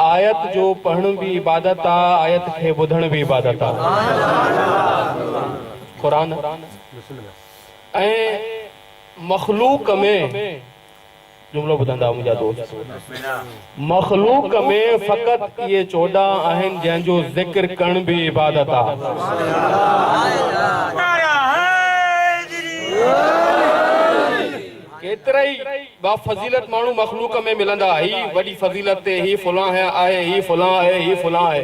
आयत जो पढ़ण भी इबादत आ, आयत खे ॿुधण भी इबादत आ। कुरान ऐं मखलूक में जुमलो ॿुधंदा मुंहिंजा दोस्त, मखलूक में फ़क़त इहे 14 आहिनि जंहिंजो ज़िक्र करण भी इबादत आ। केतिरा ई बा फज़ीलत माण्हू मखलूक में मिलंदा, ही वॾी फज़ीलत है, ही फलां है आहे, ही फलां है, ही फलां है,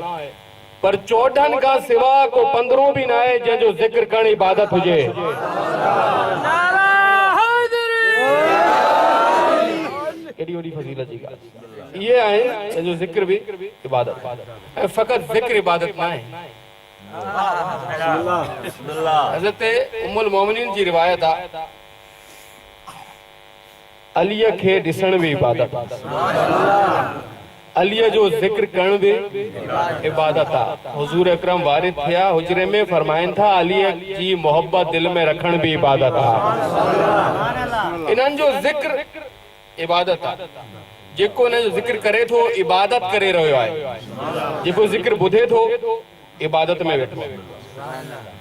पर 14 का सिवा को 15 भी ना है जंहिंजो ज़िक्र करण इबादत हुजे। केॾी वॾी फज़ीलत जी ॻाल्हि इहे आहे जंहिंजो ज़िक्र भी इबादत ऐं फ़क़त ज़िक्र इबादत न आहे। हज़रत उम्मुल मोमिनीन जी रिवायत आहे, अलीअ खे ॾिसण भी इबादत आहे, अलीअ जो ज़िक्र करण भी इबादत आहे। हुज़ूर अकरम वारिद थिया हुजरे में फरमाइनि था अलीअ जी मोहब्बत दिल में रखण भी इबादत आहे। इन्हनि जो ज़िक्र इबादत आहे। जेको इन जो ज़िक्र करे थो इबादत करे रहियो आहे, जेको ज़िक्र ॿुधे थो इबादत में वेठो आहे।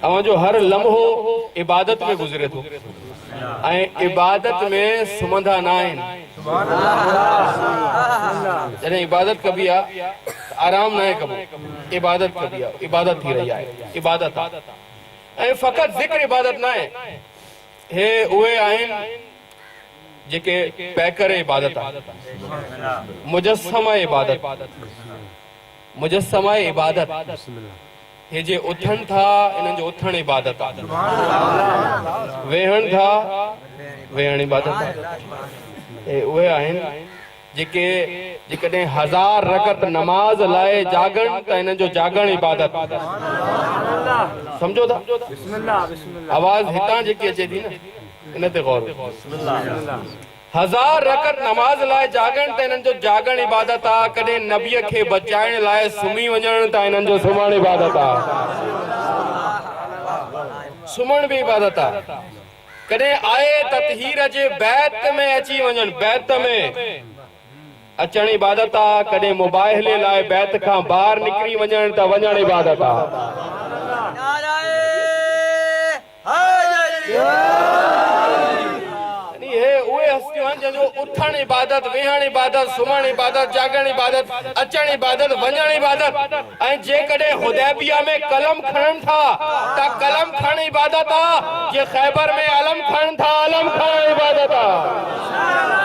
अवां जो हर लम्हो इबादत में गुज़रे थो ऐं इबादत में सुम्हंदा न आहिनि। जॾहिं इबादत कबी आहे आराम न आहे कबो, इबादत कबी आहे, इबादत थी रही आहे, इबादत आहे। ऐं फ़क़त ज़िक्र इबादत न आहे, हे उहे आहिनि जेके पैकर इबादत आहे, मुजस्समा इबादत, मुजस्समा इबादत, हे जे उथनि था इन्हनि जो उथण इबादत आहे, वेहण था वेहण इबादत आहे। हे उहे आहिनि जेके जेकॾहिं 1000 रकत नमाज लाइ जागण त इन्हनि जो जागण इबादत आहे। सम्झो था आवाज़ हितां जेकी अचे थी न इन ते गौर। 1000 रकत नमाज लाइ जागण त इन्हनि जो जागण इबादत आहे। कॾहिं नबीअ खे बचाइण लाइ सुम्ही वञण त इन्हनि जो सुम्हण इबादत आहे, सुम्हण भी इबादत आहे। कॾहिं आए ततहीर जे बैत में अची वञनि, बैत में अचण इबादत आहे। कॾहिं मुबाहिले लाइ बैत खां ॿाहिरि निकिरी वञण त वञण इबादत आहे। जंहिंजो उथण इबादत, वेहण इबादत, सुम्हण इबादत, जागण इबादत, अचण इबादत, वञण इबादत। ऐं जेकॾहिं हुदैबिया में कलम खणनि था त कलम खणण इबादत आहे। जे ख़ैबर में अलम खणनि था अलम खणण इबादत आहे।